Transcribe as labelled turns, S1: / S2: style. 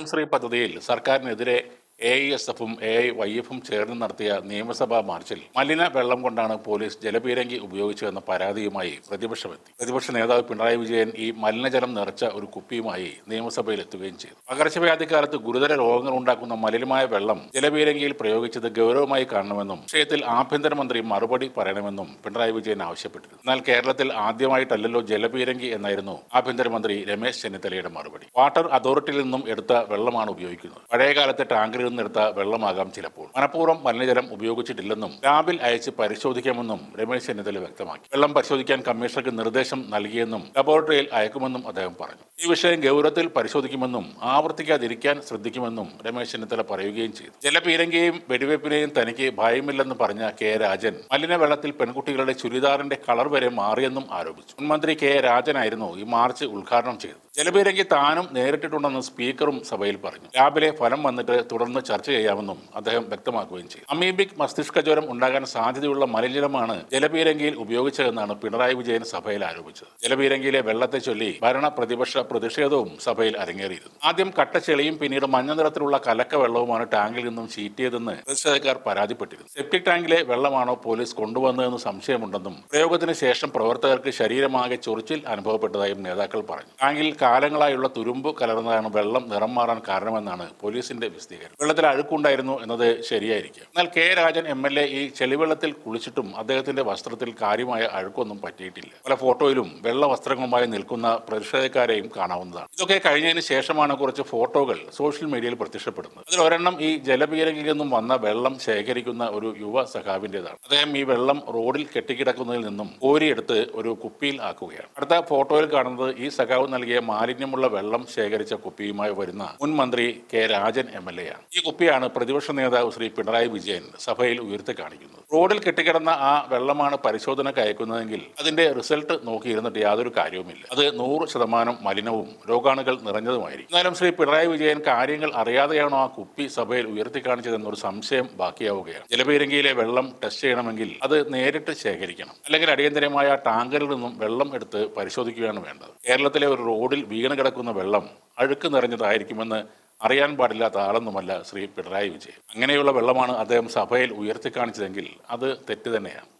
S1: ശ്രീ പദ്ധതിയിൽ സർക്കാരിനെതിരെ AISF-ഉം AIYF-ഉം ചേർന്ന് നടത്തിയ നിയമസഭാ മാർച്ചിൽ മലിന വെള്ളം കൊണ്ടാണ് പോലീസ് ജലപീരങ്കി ഉപയോഗിച്ചതെന്ന പരാതിയുമായി പ്രതിപക്ഷമെത്തി. പ്രതിപക്ഷ നേതാവ് പിണറായി വിജയൻ ഈ മലിനജലം നിറച്ച ഒരു കുപ്പിയുമായി നിയമസഭയിൽ എത്തുകയും ചെയ്തു. പകർച്ചവ്യാധിക്കാലത്ത് ഗുരുതര രോഗങ്ങൾ ഉണ്ടാക്കുന്ന മലിനമായ വെള്ളം ജലപീരങ്കിയിൽ പ്രയോഗിച്ചത് ഗൗരവമായി കാണണമെന്നും വിഷയത്തിൽ ആഭ്യന്തരമന്ത്രി മറുപടി പറയണമെന്നും പിണറായി വിജയൻ ആവശ്യപ്പെട്ടിരുന്നു. എന്നാൽ കേരളത്തിൽ ആദ്യമായിട്ടല്ലല്ലോ ജലപീരങ്കി എന്നായിരുന്നു ആഭ്യന്തരമന്ത്രി രമേശ് ചെന്നിത്തലയുടെ മറുപടി. വാട്ടർ അതോറിറ്റിയിൽ നിന്നും എടുത്ത വെള്ളമാണ് ഉപയോഗിക്കുന്നത്. പഴയകാലത്തെ ടാങ്കിൽ നിന്നെടുത്ത വെള്ളമാകാം ചിലപ്പോൾ. മനഃപൂർവ്വം മലിനജലം ഉപയോഗിച്ചിട്ടില്ലെന്നും ലാബിൽ അയച്ച് പരിശോധിക്കാമെന്നും രമേശ് ചെന്നിത്തല വ്യക്തമാക്കി. വെള്ളം പരിശോധിക്കാൻ കമ്മീഷണർക്ക് നിർദ്ദേശം നൽകിയെന്നും ലബോറട്ടറിയിൽ അയക്കുമെന്നും അദ്ദേഹം പറഞ്ഞു. ഈ വിഷയം ഗൗരവത്തിൽ പരിശോധിക്കുമെന്നും ആവർത്തിക്കാതിരിക്കാൻ ശ്രദ്ധിക്കുമെന്നും രമേശ് ചെന്നിത്തല പറയുകയും ചെയ്തു. ജലപീരങ്കിയെയും വെടിവെപ്പിനെയും തനിക്ക് ഭയമില്ലെന്ന് പറഞ്ഞ കെ രാജൻ മലിനവെള്ളത്തിൽ പെൺകുട്ടികളുടെ ചുരിദാറിന്റെ കളർ വരെ മാറിയെന്നും ആരോപിച്ചു. മുൻമന്ത്രി കെ രാജനായിരുന്നു ഈ മാർച്ച് ഉദ്ഘാടനം ചെയ്തത്. ജലപീരങ്കി താനും നേരിട്ടിട്ടുണ്ടെന്ന് സ്പീക്കറും സഭയിൽ പറഞ്ഞു. ലാബിലെ ഫലം വന്നിട്ട് തുടർന്ന് ചർച്ച ചെയ്യാമെന്നും അദ്ദേഹം വ്യക്തമാക്കുകയും ചെയ്തു. അമീബിക് മസ്തിഷ്ക ജ്വരം ഉണ്ടാകാൻ സാധ്യതയുള്ള മലിനജലമാണ് ജലപീരങ്കിയിൽ ഉപയോഗിച്ചതെന്നാണ് പിണറായി വിജയൻ സഭയിൽ ആരോപിച്ചത്. ജലപീരങ്കിയിലെ വെള്ളത്തെ ചൊല്ലി ഭരണ പ്രതിപക്ഷ പ്രതിഷേധവും സഭയിൽ അരങ്ങേറിയിരുന്നു. ആദ്യം കട്ടച്ചെളിയും പിന്നീട് മഞ്ഞ നിറത്തിലുള്ള കലക്ക വെള്ളവുമാണ് ടാങ്കിൽ നിന്നും ചീറ്റിയതെന്ന് പ്രതിഷേധക്കാർ പരാതിപ്പെട്ടിരുന്നു. സെപ്റ്റിക് ടാങ്കിലെ വെള്ളമാണോ പോലീസ് കൊണ്ടുവന്നതെന്ന് സംശയമുണ്ടെന്നും പ്രയോഗത്തിന് ശേഷം പ്രവർത്തകർക്ക് ശരീരമാകെ ചൊറിച്ചിൽ അനുഭവപ്പെട്ടതായും നേതാക്കൾ പറഞ്ഞു. ടാങ്കിൽ കാലങ്ങളായുള്ള തുരുമ്പ് കലർന്നതാണ് വെള്ളം നിറം മാറാൻ കാരണമെന്നാണ് പോലീസിന്റെ വിശദീകരണം. വെള്ളത്തിൽ അഴുക്കുണ്ടായിരുന്നു എന്നത് ശരിയായിരിക്കും. എന്നാൽ കെ രാജൻ MLA ഈ ചെളിവെള്ളത്തിൽ കുളിച്ചിട്ടും അദ്ദേഹത്തിന്റെ വസ്ത്രത്തിൽ കാര്യമായ അഴുക്കൊന്നും പറ്റിയിട്ടില്ല. പല ഫോട്ടോയിലും വെള്ള വസ്ത്രങ്ങളുമായി നിൽക്കുന്ന പ്രതിഷേധക്കാരെയും കാണാവുന്നതാണ്. ഇതൊക്കെ കഴിഞ്ഞതിന് ശേഷമാണ് കുറച്ച് ഫോട്ടോകൾ സോഷ്യൽ മീഡിയയിൽ പ്രത്യക്ഷപ്പെടുന്നത്. അതിൽ ഒരെണ്ണം ഈ ജലപീരങ്കിയിൽ നിന്നും വന്ന വെള്ളം ശേഖരിക്കുന്ന ഒരു യുവ സഖാവിൻ്റെതാണ്. അദ്ദേഹം ഈ വെള്ളം റോഡിൽ കെട്ടിക്കിടക്കുന്നതിൽ നിന്നും കോരിയെടുത്ത് ഒരു കുപ്പിയിൽ ആക്കുകയാണ്. അടുത്ത ഫോട്ടോയിൽ കാണുന്നത് ഈ സഖാവ് നൽകിയ മാലിന്യമുള്ള വെള്ളം ശേഖരിച്ച കുപ്പിയുമായി വരുന്ന മുൻ മന്ത്രി കെ രാജൻ MLA ആണ്. ഈ കുപ്പിയാണ് പ്രതിപക്ഷ നേതാവ് ശ്രീ പിണറായി വിജയൻ സഭയിൽ ഉയർത്തി കാണിക്കുന്നത്. റോഡിൽ കെട്ടിക്കിടന്ന ആ വെള്ളമാണ് പരിശോധനയ്ക്ക് അയക്കുന്നതെങ്കിൽ അതിന്റെ റിസൾട്ട് നോക്കിയിരുന്നിട്ട് യാതൊരു കാര്യവുമില്ല. അത് 100% മലിനവും രോഗാണുകൾ നിറഞ്ഞതുമായിരിക്കും. എന്നാലും ശ്രീ പിണറായി വിജയൻ കാര്യങ്ങൾ അറിയാതെയാണോ ആ കുപ്പി സഭയിൽ ഉയർത്തി കാണിച്ചതെന്നൊരു സംശയം ബാക്കിയാവുകയാണ്. ജലപീരങ്കിയിലെ വെള്ളം ടെസ്റ്റ് ചെയ്യണമെങ്കിൽ അത് നേരിട്ട് ശേഖരിക്കണം. അല്ലെങ്കിൽ അടിയന്തരമായ ടാങ്കറിൽ നിന്നും വെള്ളം എടുത്ത് പരിശോധിക്കുകയാണ് വേണ്ടത്. കേരളത്തിലെ ഒരു റോഡിൽ വീണ് കിടക്കുന്ന വെള്ളം അഴുക്ക് നിറഞ്ഞതായിരിക്കുമെന്ന് അറിയാൻ പാടില്ലാത്ത ആളൊന്നുമല്ല ശ്രീ പിണറായി വിജയൻ. അങ്ങനെയുള്ള വെള്ളമാണ് അദ്ദേഹം സഭയിൽ ഉയർത്തി കാണിച്ചതെങ്കിൽ അത് തെറ്റ് തന്നെയാണ്.